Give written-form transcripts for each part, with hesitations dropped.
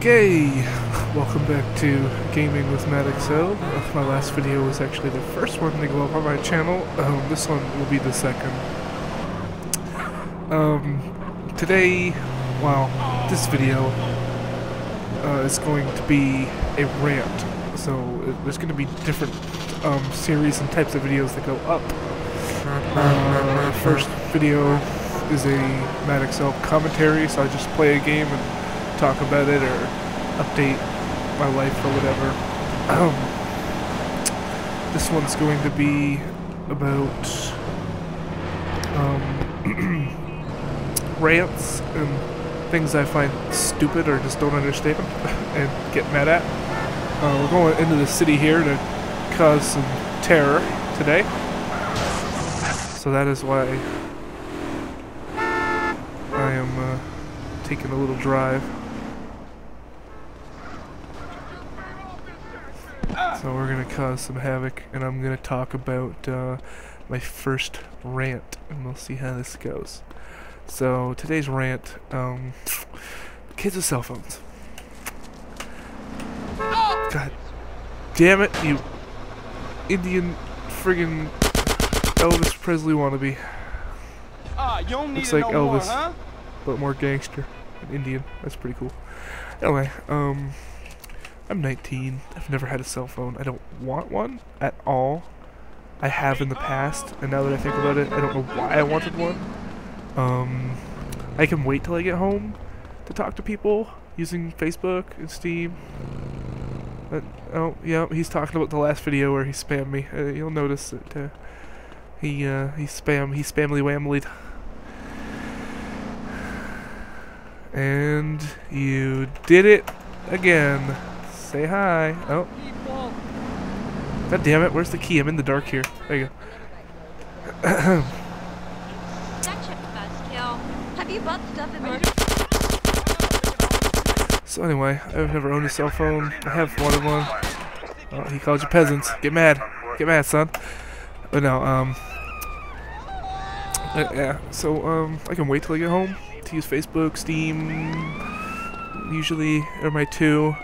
Okay, welcome back to Gaming with MahtXL. My last video was actually the first one to go up on my channel. This one will be the second. Today, well, this video is going to be a rant. So there's going to be different series and types of videos that go up. First video is a MahtXL commentary, so I just play a game and talk about it or update my life or whatever. This one's going to be about rants and things I find stupid or just don't understand and get mad at. We're going into the city here to cause some terror today, so that is why I am taking a little drive. So we're gonna cause some havoc, and I'm gonna talk about my first rant, and we'll see how this goes. So today's rant: kids with cell phones. God damn it, you Indian friggin' Elvis Presley wannabe. Looks like Elvis, huh? But more gangster and Indian. That's pretty cool. Anyway, I'm 19. I've never had a cell phone. I don't want one at all. I have in the past, and now that I think about it, I don't know why I wanted one. I can wait till I get home to talk to people using Facebook and Steam. Oh, yeah, he's talking about the last video where he spammed me. You'll notice that he spamly whamlied. And you did it again. Say hi. Oh. God damn it, where's the key? I'm in the dark here. There you go. So anyway, I've never owned a cell phone. I have wanted one. Oh, he called you peasants. Get mad. Get mad, son. But no, yeah, so, I can wait till I get home to use Facebook, Steam, usually, or my two.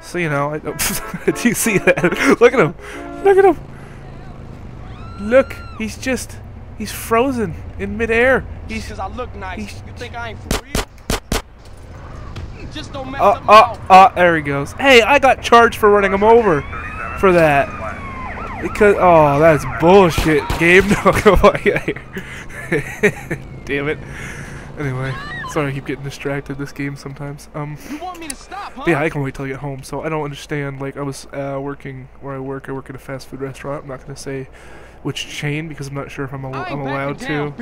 So, you know, do you see that? Look at him! Look at him! Look, he's frozen in midair. Because I look nice. You think I ain't for real? Just don't mess him out. There he goes. Hey, I got charged for running him over for that. Because, oh, that's bullshit, Gabe. No, come on, get here. Damn it. Anyway, sorry I keep getting distracted this game sometimes. You want me to stop, huh? Yeah, I can wait till I get home, so I don't understand. Like, I was working where I work at a fast food restaurant. I'm not going to say which chain because I'm not sure if I'm allowed to.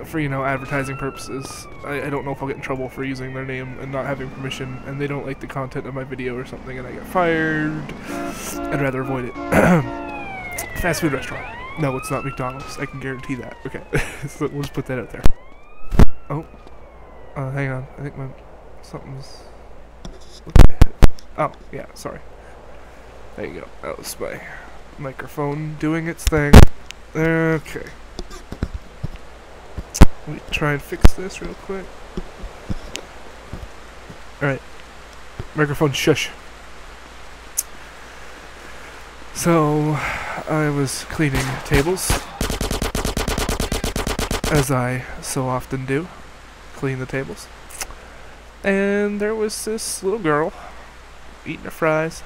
For, you know, advertising purposes. I don't know if I'll get in trouble for using their name and not having permission, and they don't like the content of my video or something, and I get fired. I'd rather avoid it. Fast food restaurant. No, it's not McDonald's. I can guarantee that. Okay, so we'll just put that out there. Oh, hang on. I think something's. Oh, yeah. Sorry. There you go. That was my microphone doing its thing. Okay. Let me try and fix this real quick. Alright. Microphone shush. So, I was cleaning tables, as I so often do. Clean the tables. And there was this little girl eating her fries.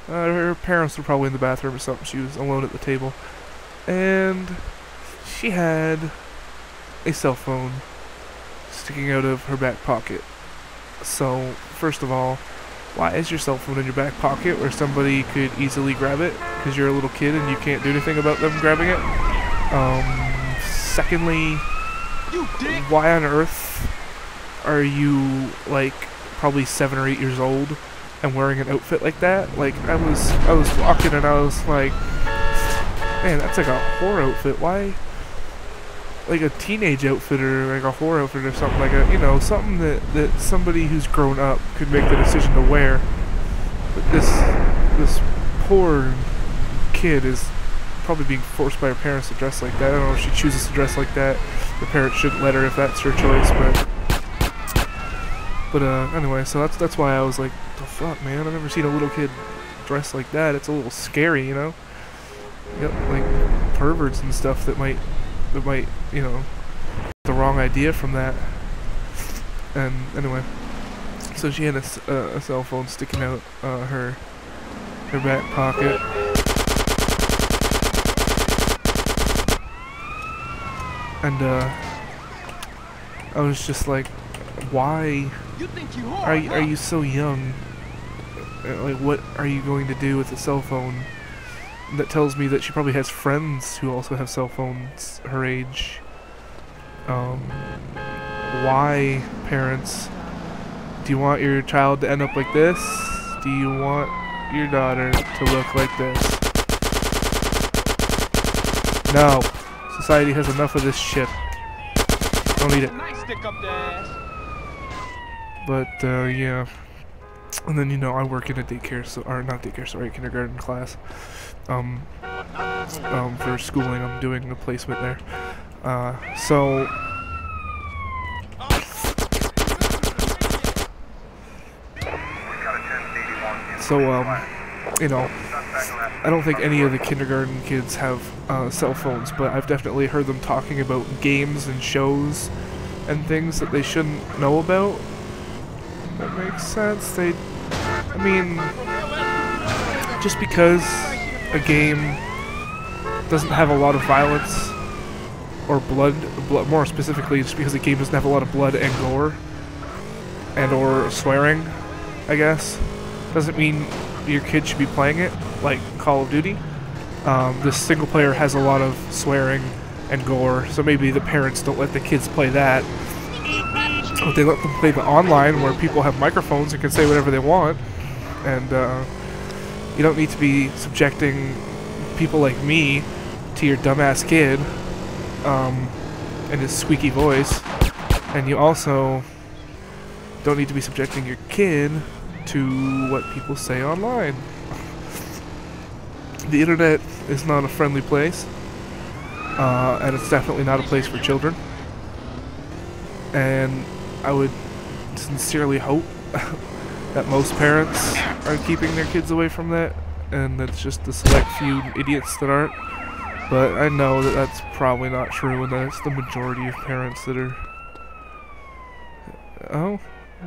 Her parents were probably in the bathroom or something. She was alone at the table. And she had a cell phone sticking out of her back pocket. So, first of all, why is your cell phone in your back pocket where somebody could easily grab it because you're a little kid and you can't do anything about them grabbing it? Secondly, why on earth are you, like, probably 7 or 8 years old and wearing an outfit like that? Like, I was walking and I was like, man, that's like a horror outfit. Why? Like a teenage outfit or like a horror outfit or something, like a, you know, something that somebody who's grown up could make the decision to wear. But this poor kid is probably being forced by her parents to dress like that. I don't know if she chooses to dress like that. her parents shouldn't let her if that's her choice, but anyway, so that's why I was like, the fuck, man, I've never seen a little kid dressed like that. It's a little scary, you know? You got, like, perverts and stuff that might, you know, get the wrong idea from that. And anyway, so she had a cell phone sticking out her back pocket. And I was just like, why are you so young? Like, what are you going to do with a cell phone? That tells me that she probably has friends who also have cell phones her age. Why, parents? Do you want your child to end up like this? Do you want your daughter to look like this? No. Society has enough of this shit. Don't need it. But, yeah. And then, you know, I work in a daycare, kindergarten class. For schooling, I'm doing a placement there. So, you know, I don't think any of the kindergarten kids have cell phones, but I've definitely heard them talking about games and shows and things that they shouldn't know about. That makes sense. I mean, just because a game doesn't have a lot of violence or blood, more specifically, just because a game doesn't have a lot of blood and gore and or swearing, I guess, doesn't mean your kid should be playing it, like Call of Duty. This single player has a lot of swearing and gore, so maybe the parents don't let the kids play that. But they let them play the online, where people have microphones and can say whatever they want. And you don't need to be subjecting people like me to your dumbass kid and his squeaky voice. And you also don't need to be subjecting your kid to what people say online. The internet is not a friendly place, and it's definitely not a place for children. And I would sincerely hope that most parents are keeping their kids away from that, and that's just the select few idiots that aren't. But I know that that's probably not true, and that's the majority of parents that are... Oh,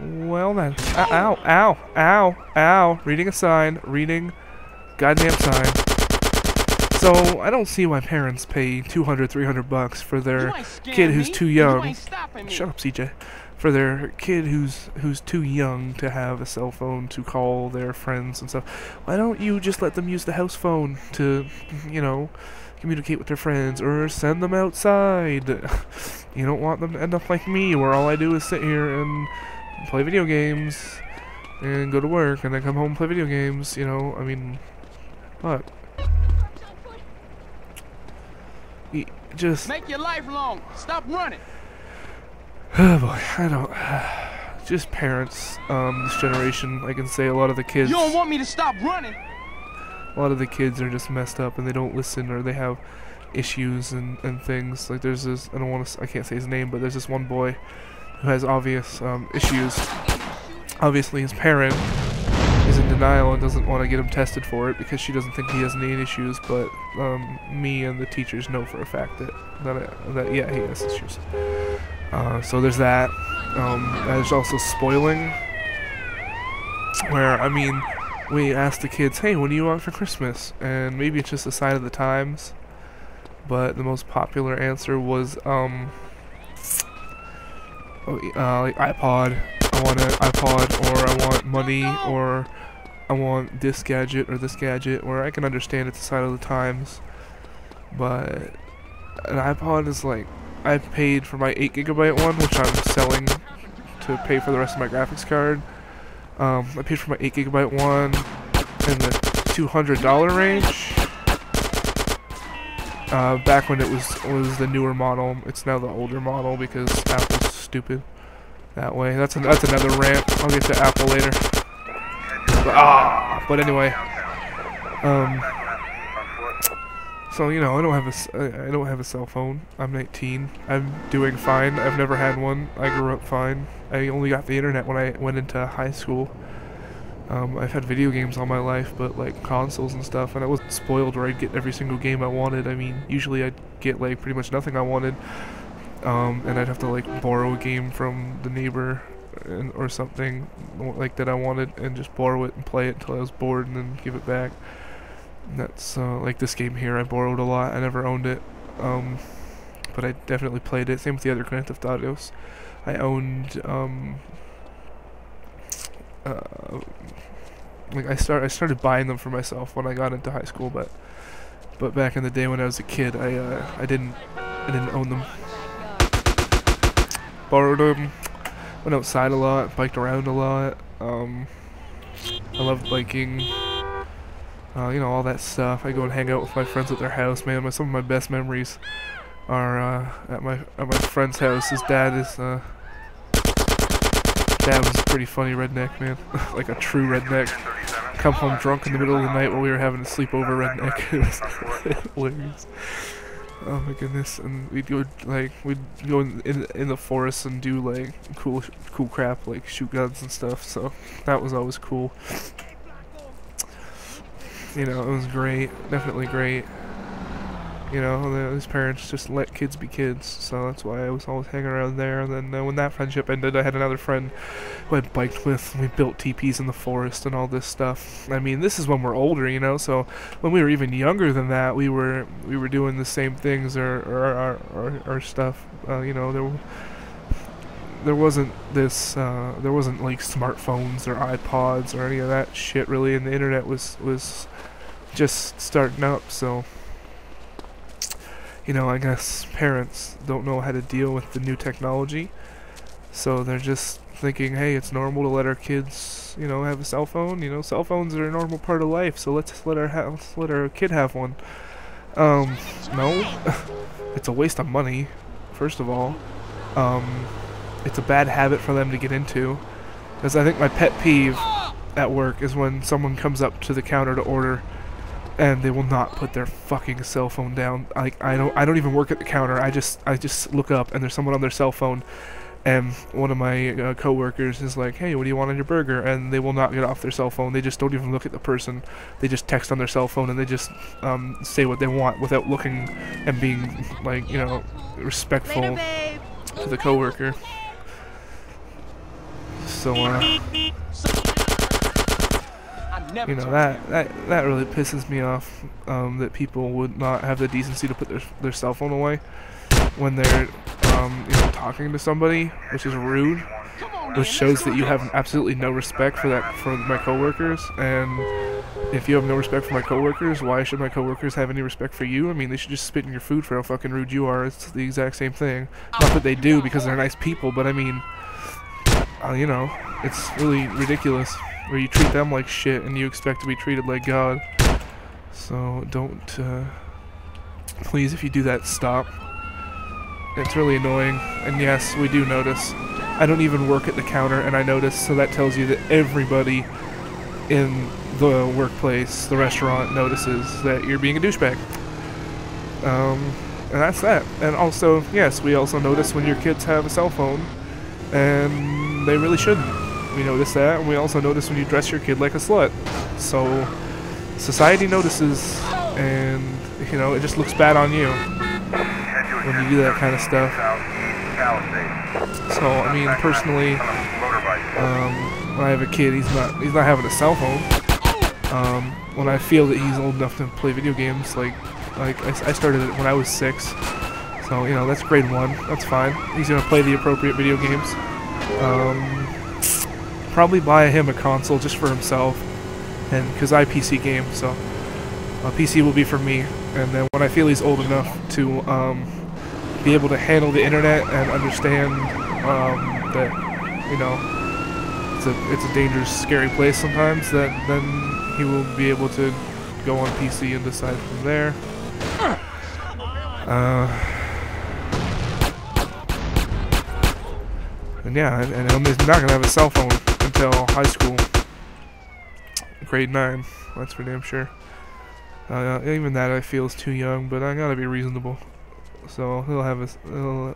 well then. Ow, ow, ow, ow. Reading a sign. Reading goddamn sign. So, I don't see why parents pay $200, $300 for their kid who's too young. Shut up, CJ. For their kid who's too young to have a cell phone to call their friends and stuff. Why don't you just let them use the house phone to, you know, communicate with their friends, or send them outside? You don't want them to end up like me, where all I do is sit here and play video games and go to work and then come home and play video games, you know? I mean, what? Just make your life long. Stop running. Oh boy, I don't. Just parents, this generation, I can say a lot of the kids. You don't want me to stop running. A lot of the kids are just messed up and they don't listen, or they have issues and things. Like there's this, I can't say his name, but there's this one boy who has obvious issues. Obviously his parent is in denial and doesn't want to get him tested for it because she doesn't think he has any issues, but me and the teachers know for a fact that yeah, he has issues. So there's that. There's also spoiling, where, I mean, we ask the kids, hey, what do you want for Christmas? And maybe it's just a sign of the times, but the most popular answer was, like iPod. I want an iPod, or I want money, or I want this gadget or this gadget, where I can understand it's a sign of the times, but an iPod is like, I paid for my 8GB one, which I'm selling to pay for the rest of my graphics card. I paid for my 8GB one in the $200 range. Back when it was the newer model. It's now the older model because Apple's stupid that way. That's another rant. I'll get to Apple later. But anyway. So you know, I don't have a cell phone. I'm 19. I'm doing fine. I've never had one. I grew up fine. I only got the internet when I went into high school. I've had video games all my life, but like consoles and stuff, and I wasn't spoiled where I'd get every single game I wanted. I mean, usually I'd get like pretty much nothing I wanted, and I'd have to like borrow a game from the neighbor or something like that I wanted, and just borrow it and play it until I was bored, and then give it back. And that's like this game here. I borrowed a lot. I never owned it, but I definitely played it. Same with the other Grand Theft Autos. I owned. Like I started buying them for myself when I got into high school, but back in the day when I was a kid, I didn't own them. Borrowed them, went outside a lot, biked around a lot. I loved biking, you know, all that stuff. I go and hang out with my friends at their house. Man, some of my best memories are at my friend's house. His dad was a pretty funny redneck, man. Like a true redneck. Come home drunk in the middle of the night while we were having a sleepover redneck. It was hilarious. Oh my goodness. And we'd go in the forest and do like cool crap, like shoot guns and stuff. So that was always cool. You know, it was great. Definitely great. You know, his parents just let kids be kids, so that's why I was always hanging around there. And then when that friendship ended, I had another friend who I'd biked with, and we built teepees in the forest and all this stuff. I mean, this is when we're older, you know, so when we were even younger than that, we were doing the same things or stuff. You know, there wasn't this, there wasn't like smartphones or iPods or any of that shit really, and the internet was just starting up, so. You know, I guess parents don't know how to deal with the new technology, so they're just thinking, hey, it's normal to let our kids, you know, have a cell phone. You know, cell phones are a normal part of life, so let's let our kid have one. No, it's a waste of money. First of all, it's a bad habit for them to get into, because I think my pet peeve at work is when someone comes up to the counter to order and they will not put their fucking cell phone down. Like I don't even work at the counter. I just look up and there's someone on their cell phone, and one of my coworkers is like, "Hey, what do you want on your burger?" And they will not get off their cell phone. They just don't even look at the person. They just text on their cell phone and they just say what they want without looking and being like, you know, respectful to the coworker. So you know, that really pisses me off, that people would not have the decency to put their cell phone away when they're you know, talking to somebody, which is rude, which shows that you have absolutely no respect for my coworkers. And if you have no respect for my coworkers, why should my coworkers have any respect for you? I mean, they should just spit in your food for how fucking rude you are. It's the exact same thing. Not that they do, because they're nice people, but I mean, you know, it's really ridiculous where you treat them like shit and you expect to be treated like God. So don't, please, if you do that, stop. It's really annoying. And yes, we do notice. I don't even work at the counter and I notice, so that tells you that everybody in the workplace, the restaurant, notices that you're being a douchebag. And that's that. And also, yes, we also notice when your kids have a cell phone, and they really shouldn't. We notice that, and we also notice when you dress your kid like a slut. So, society notices, and, you know, it just looks bad on you when you do that kind of stuff. So, I mean, personally, when I have a kid, he's not having a cell phone. When I feel that he's old enough to play video games, like I started it when I was 6. So, you know, that's grade 1. That's fine. He's gonna play the appropriate video games. Probably buy him a console just for himself, and because I PC game, so a PC will be for me. And then when I feel he's old enough to be able to handle the internet and understand that, you know, it's a dangerous, scary place sometimes, then he will be able to go on PC and decide from there. And yeah, and he's not gonna have a cell phone until high school, grade 9. That's for damn sure. Even that I feel is too young, but I gotta be reasonable. So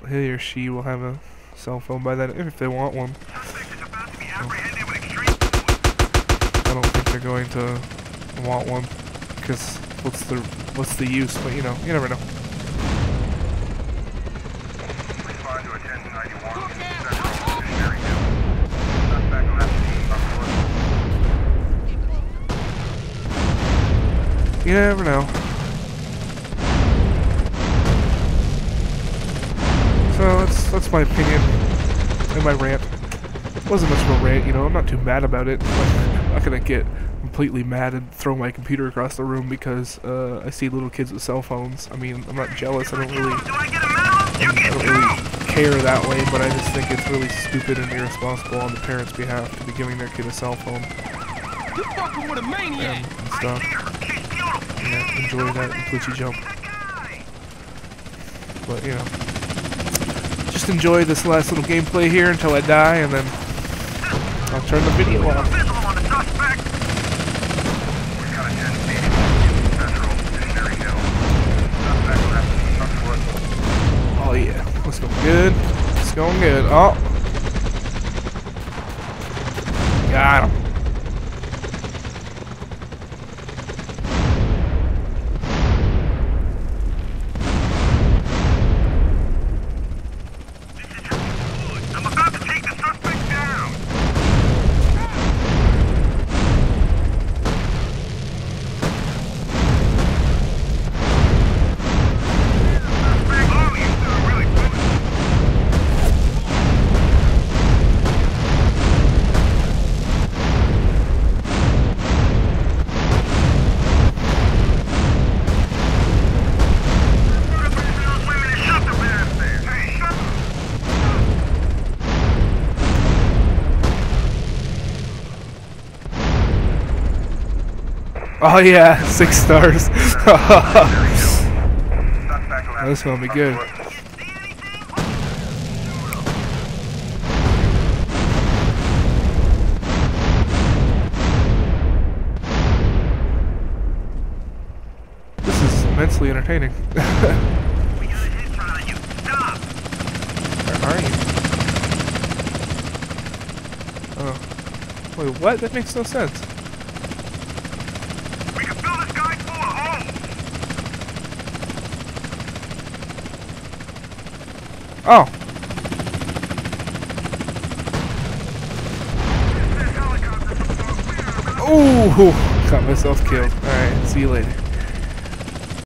he or she will have a cell phone by then if they want one. So, I don't think they're going to want one, because what's the use? But you know, you never know. You never know. So that's my opinion and my rant. It wasn't much of a rant, you know. I'm not too mad about it. I'm not gonna get completely mad and throw my computer across the room because I see little kids with cell phones. I mean, I'm not jealous. I don't really care that way, but I just think it's really stupid and irresponsible on the parents' behalf to be giving their kid a cell phone You fucking with a maniac. and stuff. Yeah, enjoy that glitchy jump. But, you know, just enjoy this last little gameplay here until I die, and then I'll turn the video off. Oh yeah, let's go good. It's going good. Oh, got him. Oh yeah, 6 stars. That's gonna be good. This is immensely entertaining. Where are you? Oh. Wait, what? That makes no sense. Oh. Ooh, got myself killed. Alright, see you later.